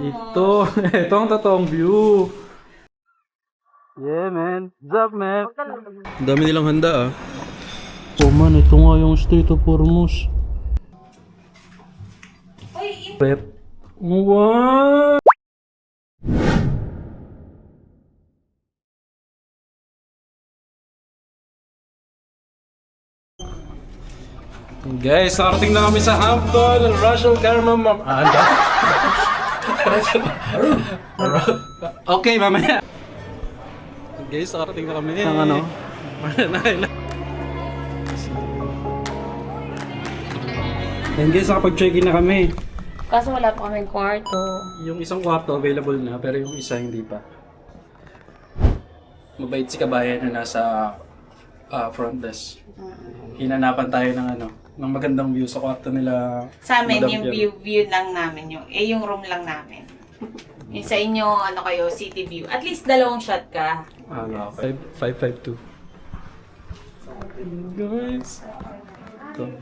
Ito ang totoong view. Yeah, man. What's up, man? Ang dami nilang handa, ah. Oh, man. Ito nga yung Street of Hormuz. Rep. Wow! Guys, nakarating na kami sa Hampton, Russell Caramel Anda? Okay, mamaya. Guys, nakarating na kami. Ang ano? And guys, nakapag-check-in na kami. Kaso wala pa kaming kwarto. Yung isang kwarto available na, pero yung isa hindi pa. Mabait si kabayan na nasa front desk. Hinanapan tayo ng ng magandang view sa kwarto nila. Sa amin, Madam yung Piero. view lang namin. Yung room lang namin. Yung sa inyo, city view. At least dalawang shot ka. 552. Guys. Ito.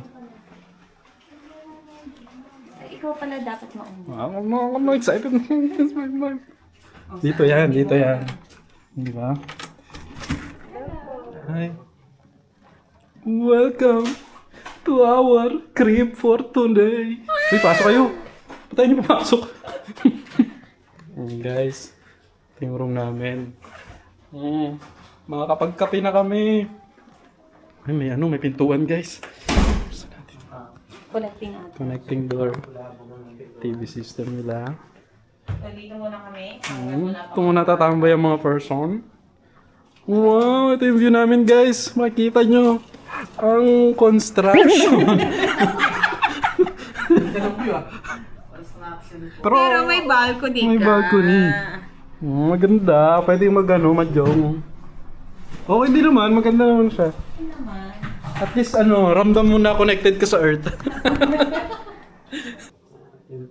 Ikaw pala dapat mauna. I'm excited. Dito yan. Di ba? Hi. Welcome to our crib for today. Uy, pasok kayo. Ba't tayo niyo pumasok? Guys, ito yung room namin. Makakapagkape na kami. Ay, may pintuan, guys. Connecting natin. Connecting door. TV system nila. Dito muna kami. Ito muna tatambay ang mga person. Wow, ito yung view namin, guys. Makikita nyo ang construction. Pero may balcony ka. May balcony. Maganda. Pwede mag-mahjong. Okay din naman. Maganda naman siya. Naman. At least ramdam mo na connected ka sa Earth.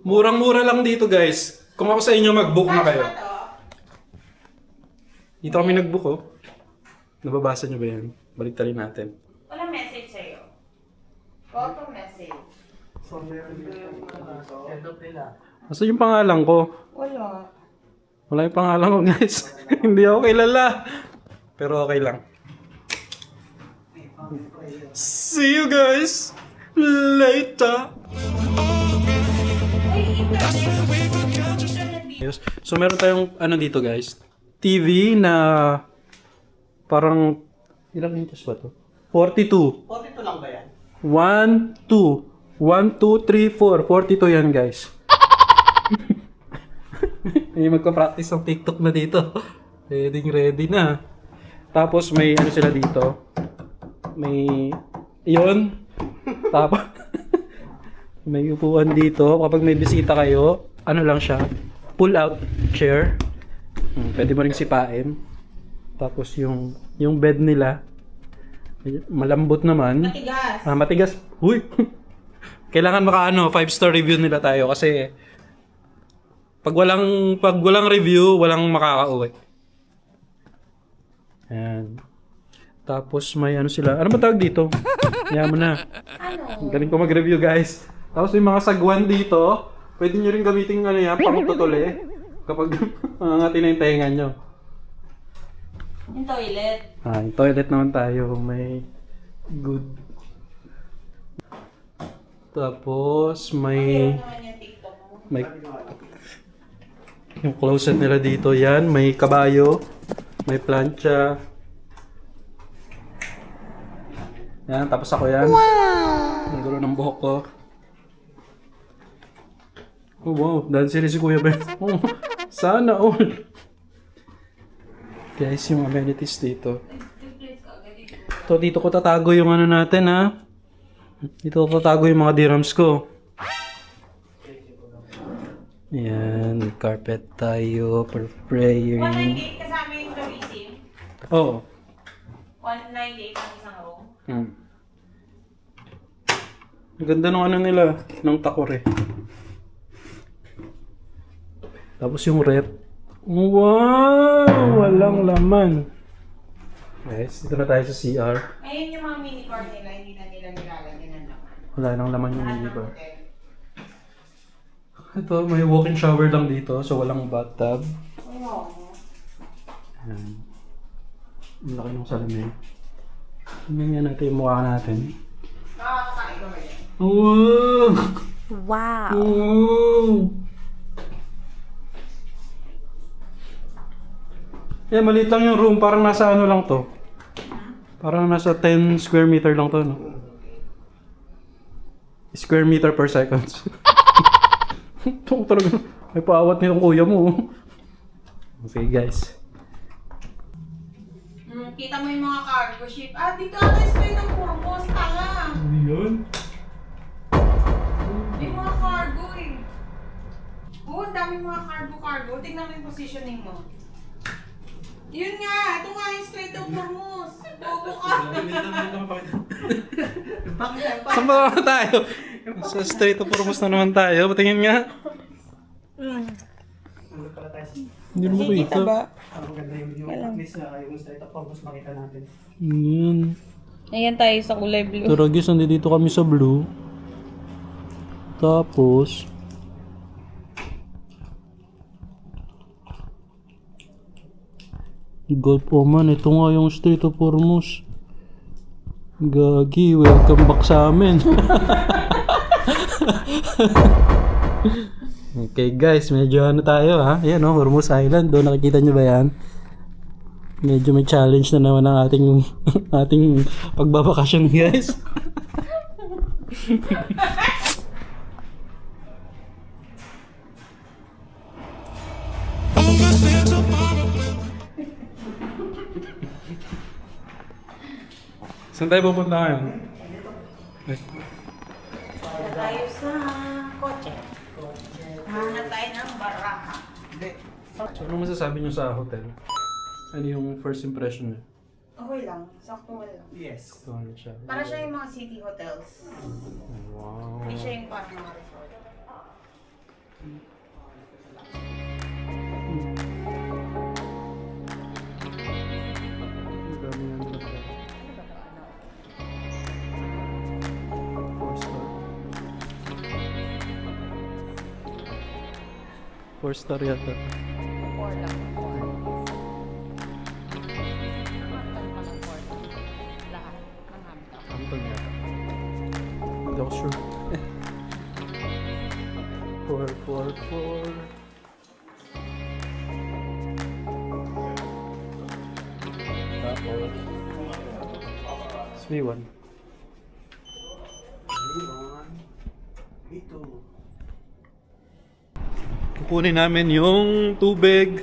Murang-mura lang dito, guys. Kung ako sa inyo, mag-book na kayo. Dito kami nag-book, oh. Nababasa nyo ba yan? Baliktarin natin. Wala message sa'yo. Photo message. Asa yung pangalan ko? Wala. Wala yung pangalan ko, guys. Hindi ako kilala. Pero okay lang. See you guys later. Yes. So meron tayong dito, guys. TV na parang ilang inches ba to? 42. 42 lang ba yan? 1, 2. 1, 2, 3, 4. 42 yan, guys. May magka-practice ng TikTok na dito. Ready na. Tapos may sila dito. May iyon. Tapos may upuan dito. Kapag may bisita kayo, lang siya. Pull out chair. Pwede mo ring sipain. Tapos yung bed nila malambot naman. Matigas. Matigas. Huy. Kailangan 5-star review nila tayo kasi pag walang review, walang makakauwi. Ayan. Tapos may sila. Ano ba tawag dito? Yaman na. Galing ko mag-review, guys. Tapos may mga sagwan dito. Pwede nyo rin gamitin pang-tutuli. Kapag mangangati na yung tenga nyo. Yung toilet. Yung toilet naman tayo. May good. Tapos may yung closet nila dito yan. May kabayo. May plancha. Yan, tapos ako yan. Wow! Ang gulo ng buhok ko. Oh wow, dancer si Kuya Ben. Oh, sana all. Guys, yung amenities dito. Dito ko tatago yung natin, ha. Dito ko tatago yung mga dirhams ko. Yan, carpet tayo for praying. 198 kasama yung receive. Oo. 198 ang isang room. Ang ganda ng nila, ng takore. Tapos yung rep. Wow! Walang laman. Guys, dito na tayo sa CR. Ayun yung mga mini bar nila, hindi na nila nilalagyan ng laman. Wala nang laman yung minibar. Ito, may walk-in shower lang dito, so walang bathtub. Oo. Ayan. Ang laki ng salamin. Tingnan nga natin yung mukha natin. Nakakakain ka ba yan? Wow! Wow. Wow! Eh, maliit lang yung room. Parang nasa ano lang to. Parang nasa 10 square meter lang to, no? Square meter per seconds. Ito talaga. May paawat nitong kuya mo. Okay, guys. Kita mo yung mga cargo ship. Ah, dito ata yung spray ng purpose. Tanga. Ano yun? May mga cargo eh. Oo, ang daming mga cargo. Tingnan mo yung positioning mo. Yun nga, ito nga yung straight of Hormuz. Bobo ka. Saan ba naman tayo? Sa Strait of Hormuz na naman tayo. Patingin nga. Hindi mo makita. Ang ganda yung view. At least na yung Strait of Hormuz makita natin. Yan. Ayan tayo sa kulay blue. Tara guys, nandito kami sa blue. Tapos, Gulf Oman, ito nga yung Strait of Hormuz. Gagi, welcome back sa amin. Okay guys, medyo ano tayo ha. Ayan o, Hormuz Island. Doon nakikita nyo ba yan? Medyo may challenge na naman ang ating pagbabakasyon guys. Saan tayo pupunta ngayon? Tayo sa kotse. Hanap tayo ng baraha. So, ano masasabi nyo sa hotel? Ano yung first impression nyo? Okay lang, sakto lang. Yes. Ito ano siya. Para siya yung mga city hotels. Wow. Hindi siya yung parang mga resort. Dami yan nila pala. 4 star. 4 star yata. Four lang. Four. Lahat. Ang hamta. Hampton yata. Hindi ako sure. 444. Tapos SB1. Ito. Kukunin namin yung tubig,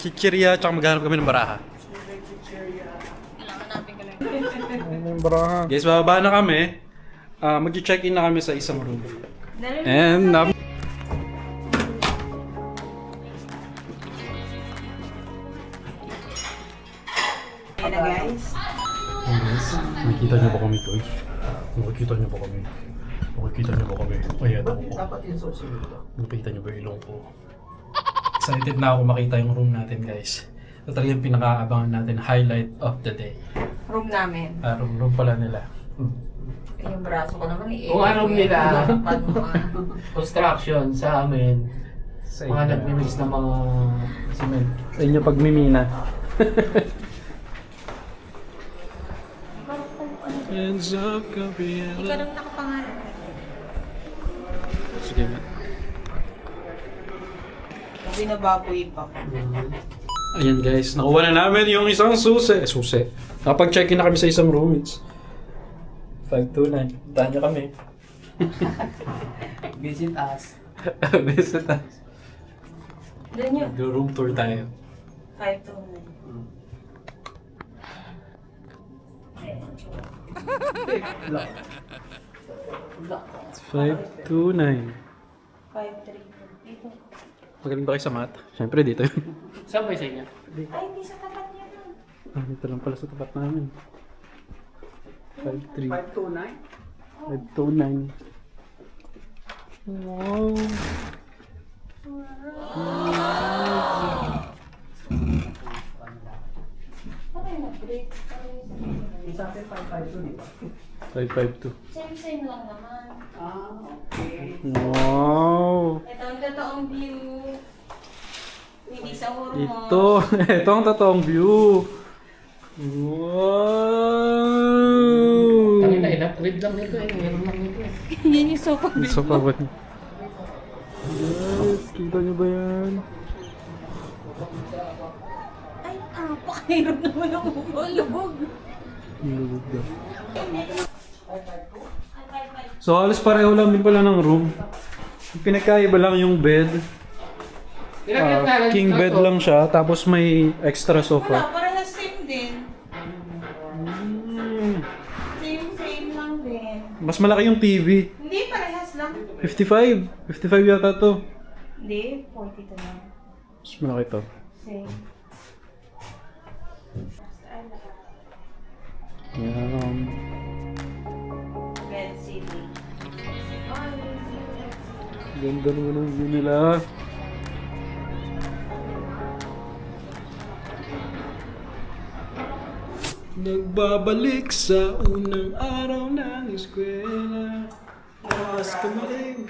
chichirya, tsaka maghanap kami ng baraha. Kailangan natin ka lang. Yung baraha. Guys, bababa na kami. Mag-check-in na kami sa isang room. And Ayan na guys. guys, nakikita niyo ba kami guys? Nakikita niyo ba kami? Nakikita niyo ba kami? Ayan ako po. Dapat yung source dito. Nakikita niyo ba yung ilong ko? Excited na ako makita yung room natin guys. Ito talaga yung pinaka-abangan natin, highlight of the day. Room namin. Room pala nila. Ay, yung braso ko naman eh. Kung anong nila. Pag mga... Construction sa amin. Sa Mga nagmimix ng mga cement. Sa inyo pagmimina. Hands up, Ikaw Gabriela. nang nakapangalan. Sige nga. Kasi nababoy pa ko. Ayan guys, nakuha na namin yung isang susi. Susi. Nakapag-check-in na kami sa isang room. It's 529. Puntahan niyo kami. Visit us. Visit us. Doon yun. Mag-room tour tayo. 529. It's 529. 534. Dito. Magaling ba kayo sa math? Siyempre dito yun. Saan ba sa inyo? Ay, hindi sa tapat niya na. Dito lang pala sa tapat namin. 53. 529? 529. Wow. Parang na-break. Yung sa atin 552, di ba? 552. Same-same lang naman. Ah, okay. Wow. Ito Ito. Ito ang totoong view. Wow! Kami na, in-upgrade lang nito eh. Meron lang nito eh. Yan yung sofa bed Isa pa ba? Guys, kita nyo ba yan? Ay, pakahirap naman ang lubog. Ang lubog daw. So, halos pareho lang din pala ng room. Yung pinagkaiba lang yung bed. King bed lang siya, tapos may extra Wala, sofa. parehas same din. Same lang din. Mas malaki yung TV. Hindi, parehas lang. 55. 55 yata to. Hindi, 42 lang. Mas malaki to. Same. Yan. Bed city. Ganda naman ang view nila. Nagbabalik sa unang araw ng eskwela. Lakas kumaling.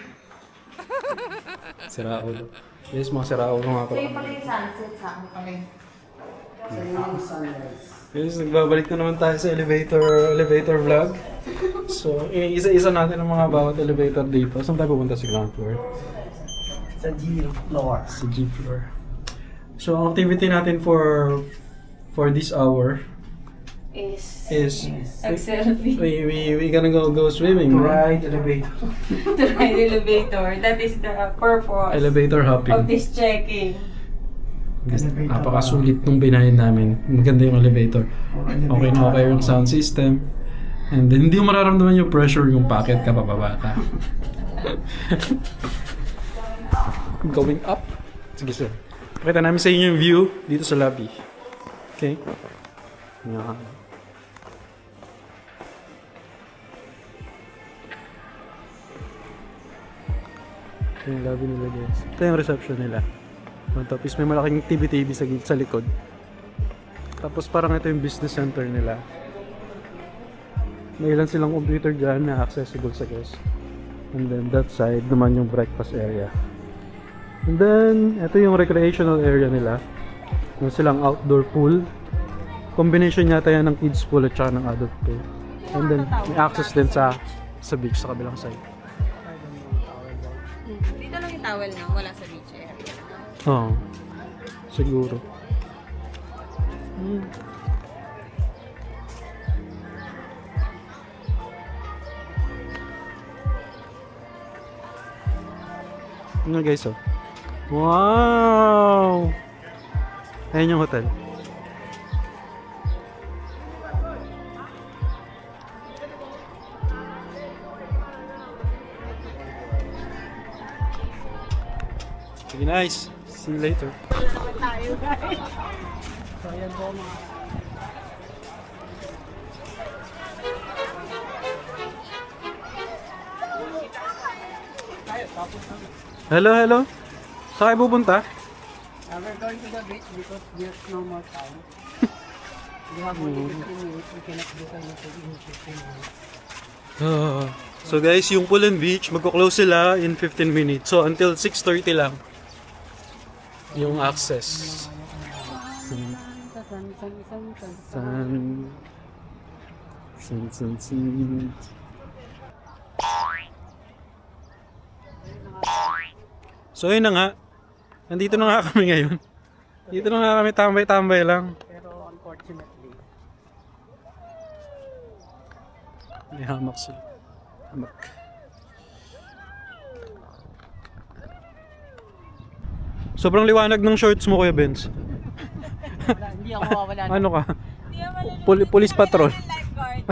Siraulo. Yes, mga siraulo nga pala. Pala yung sunset sa akin kami. Yes, nagbabalik na naman tayo sa elevator vlog. So, isa-isa natin ang mga bawat elevator dito. Saan tayo pupunta sa ground floor? Sa G floor. Sa G floor. So, ang activity natin for this hour Is we, selfie. we gonna go swimming, right? Ride elevator. To ride elevator. That is the purpose Elevator hopping. of this checking. Napakasulit nung binayan namin. Maganda yung elevator. Okay na okay yung sound system. And then, hindi mo mararamdaman yung pressure yung packet ka pababa ka. Going up. Sige sir. Pakita namin sa inyo yung view dito sa lobby. Okay? Yan. Ito yung lobby nila guys. Ito yung reception nila. Tapos may malaking TV sa likod. Tapos parang ito yung business center nila. May ilan silang computer dyan na accessible sa guest. And then that side naman yung breakfast area. And then ito yung recreational area nila. Meron silang outdoor pool. Combination yata yan ng kids pool at saka ng adult pool. And then may access din sa beach sa kabilang side. Dito lang yung towel na, wala sa beach area. Oo. Siguro. Ano guys oh. Wow! Ayan yung hotel. Sige, nice. See you later. Hello, hello. Saan kayo pupunta? We're going to the beach because there's no more time. We have only 15 minutes. We cannot do anything in 15 minutes. So guys, yung pool and beach, magko-close sila in 15 minutes. So until 6:30 lang yung access. Sun. So yun na nga. Nandito na nga kami ngayon. Dito na nga kami tambay-tambay lang. Pero unfortunately, May hamak sila. Hamak. Sobrang liwanag ng shorts mo, Kuya Benz. hindi ako mawawala. Ano ka? Police patrol. Lifeguard.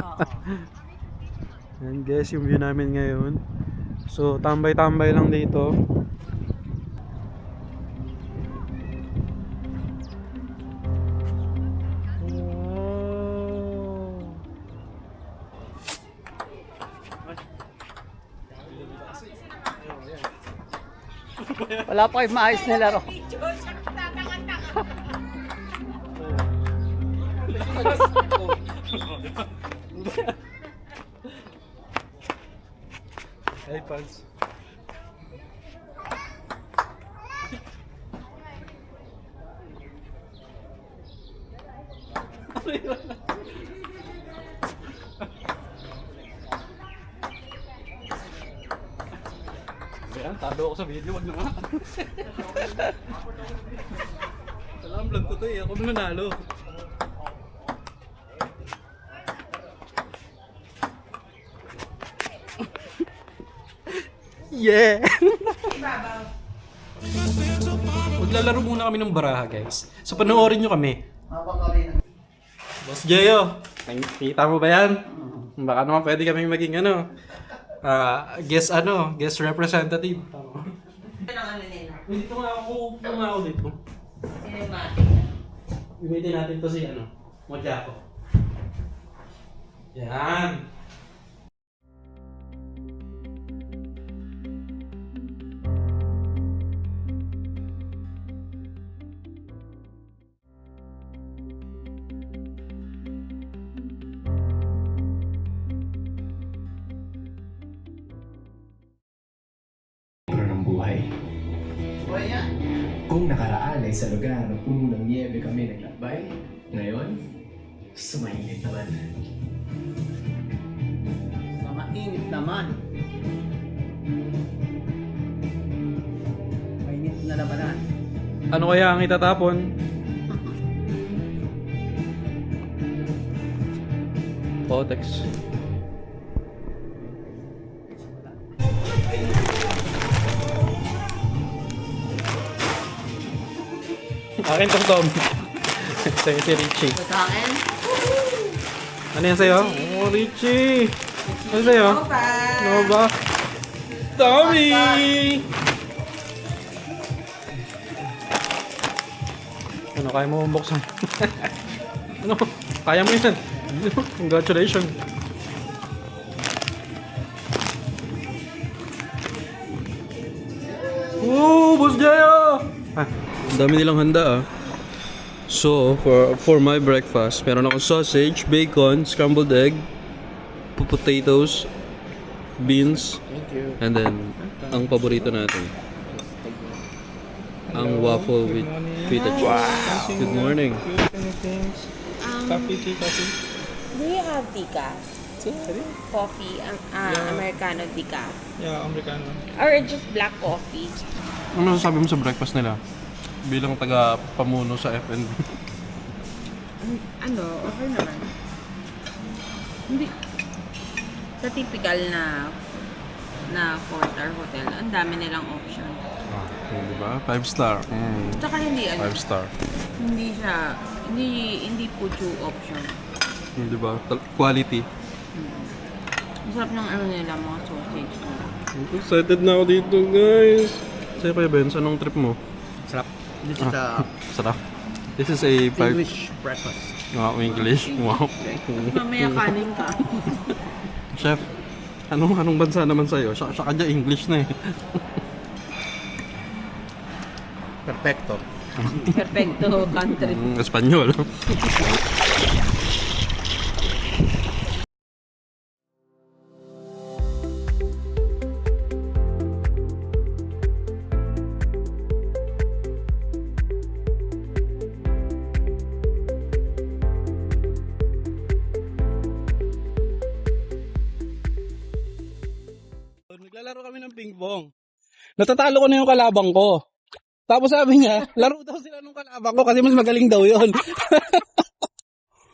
Yan guys, yung view namin ngayon. So, tambay-tambay lang dito. Wala pa kayong maayos na laro. Hey, Pans. Ayan, talo ako sa video, wag na nga. Alam, vlog ko to eh, ako nanalo. Yeah! Ibabaw. Maglalaro muna kami ng baraha, guys. So, panoorin nyo kami. Boss Jeyo, nakikita mo ba yan? Baka naman pwede kami maging guest representative. Tama. Ano ang ano nila? Dito nga ako dito. Cinematic. Gamitin natin to si Mojako. Yan. Ng buhay. Kung nakaraan ay sa lugar na puno ng niebe kami naglakbay, ngayon, sumainit naman. Mainit naman. Mainit na labanan. Ano kaya ang itatapon? Potex. Akin to, Tom. Sa'yo si Richie. Ito sa akin? Ano yan sa'yo? Oh, Richie! Ano sa'yo? Opa! Ano ba? Tommy! Ano, kaya mo buksan? Ano? Kaya mo yan? Congratulations! Woo! Boss Jaya! Ang dami nilang handa ah. So, for my breakfast, meron akong sausage, bacon, scrambled egg, potatoes, beans, and then, ang paborito natin, ang waffle with feta cheese. Good morning. Coffee, tea, coffee. Do you have decaf? Coffee, Americano decaf. Yeah, Americano. Or just black coffee? Ano masasabi mo sa breakfast nila? Bilang taga-pamuno sa FNB. Ano, okay naman. Hindi. Sa typical na 4-star hotel, ang dami nilang option. Di ba? 5 star. Tsaka hindi 5 star. hindi siya, hindi puchu option. Di ba? Quality. Masarap ng ano nila, mga sausage nila. Excited na ako dito, guys. Sa'yo Kuya Benz, anong trip mo? Sarap. This is a Sarap. This is a English breakfast. Wow, English. Wow. Mamaya kanin ka. Chef, anong bansa naman sa'yo? Siya kanya English na eh. Perfecto. Perfecto country. Espanyol. Naglalaro kami ng ping pong. Natatalo ko na yung kalabang ko. Tapos sabi niya, laro daw sila ng kalabang ko kasi mas magaling daw yon.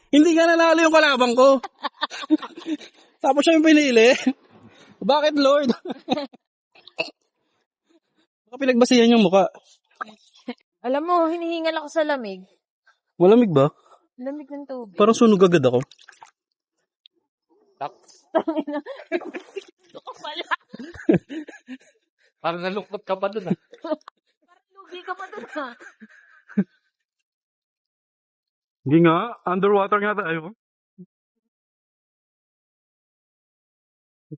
Hindi nga nanalo yung kalabang ko. Tapos siya yung pinili. Bakit, Lord? Baka pinagbasihan yung muka. Alam mo, hinihingal ako sa lamig. Malamig ba? Lamig ng tubig. Parang sunog agad ako. Ito ka pala. Parang nalungkot ka pa dun ah. Parang lugi ka pa dun ha. Hindi nga, underwater nga tayo.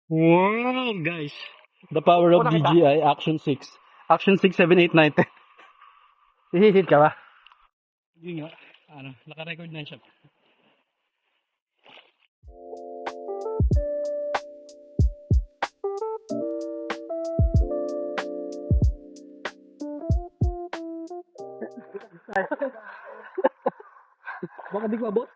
Wow, guys. The power of DJI Action 6. Action 6, 7, 8, 9, 10. Hihihit ka ba? Hindi nga. Naka-record na siya. Baka di ko abot.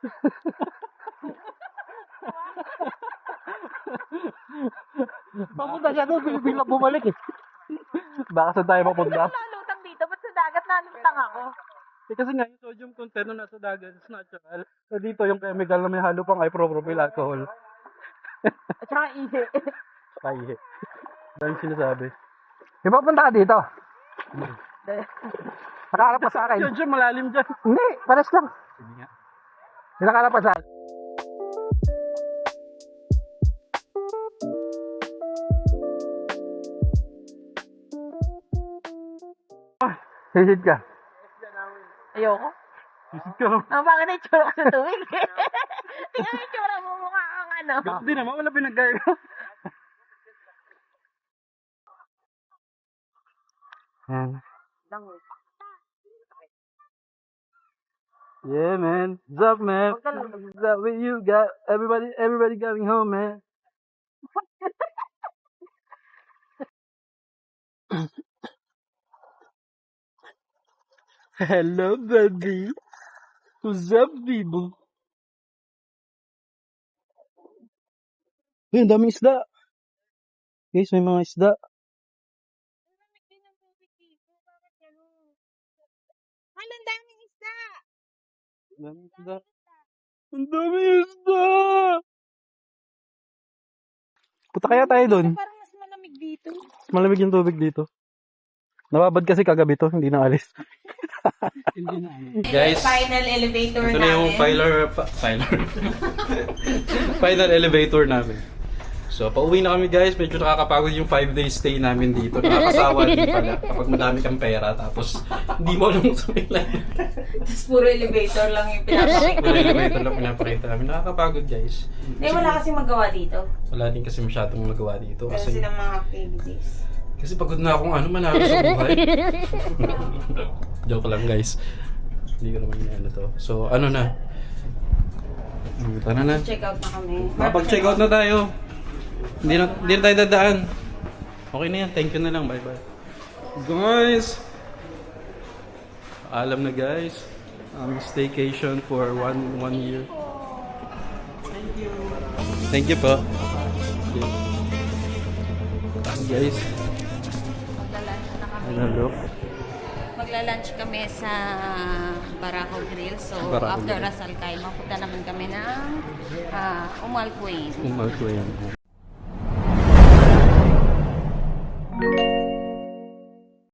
Papunta siya doon, biglang bumalik eh. Baka saan tayo mapunta? Nalutang dito, ba't sa dagat nalutang ako? Kasi nga yung sodium content na nasa dagat is natural. So dito yung chemical na may halo pang isopropyl alcohol. At saka ihi. Kaya. Dahil sinasabi. Di ba punta ka dito? Nakaharap pa sa akin. Sodium malalim dyan. Hindi, pares lang. Sige nga. Nakaharap pa sa akin. Hisid ka. Ayoko. Isip ka lang. Bakit na itsura ka sa tuwing? Tingnan mo itsura mo, mukha kang ano. Hindi naman, wala pinagkaya. Yan. Yeah, man. What's up, man? What's up with you? Got everybody coming home, man. Hello, baby. What's up, people? Uy, ang daming isda. Guys, may mga isda. Ang daming isda! Ang daming isda. Ang daming isda! Punta kaya tayo doon. Parang mas malamig dito. Malamig yung tubig dito. Nababad kasi kagabi to, hindi na alis. Guys, Final elevator ito na yung final elevator namin. So, pauwi na kami guys. Medyo nakakapagod yung 5 days stay namin dito. Nakakasawa din pala kapag madami kang pera. Tapos, hindi mo alam kung saan lang. Tapos puro elevator lang yung pinapakita. Puro elevator lang pinapakita namin. Nakakapagod guys. Hindi, wala kasi magawa dito. Wala din kasi masyadong magawa dito. Wala Kasi, silang mga activities. kasi pagod na akong manalo sa buhay. Joke lang guys. Hindi ko naman ano to. So, ano na. Tara na. Check out na kami. Makapag-check out na tayo. Hindi na tayo dadaan. Okay na yan. Thank you na lang. Bye-bye. Guys! Alam na guys. Staycation for one year. Thank you po. Guys. Ano look? Magla-lunch kami sa Barako Grill. So, Barako after Grill. Ras Al Khaimah, punta naman kami ng Umal Queen. Umal ko yan.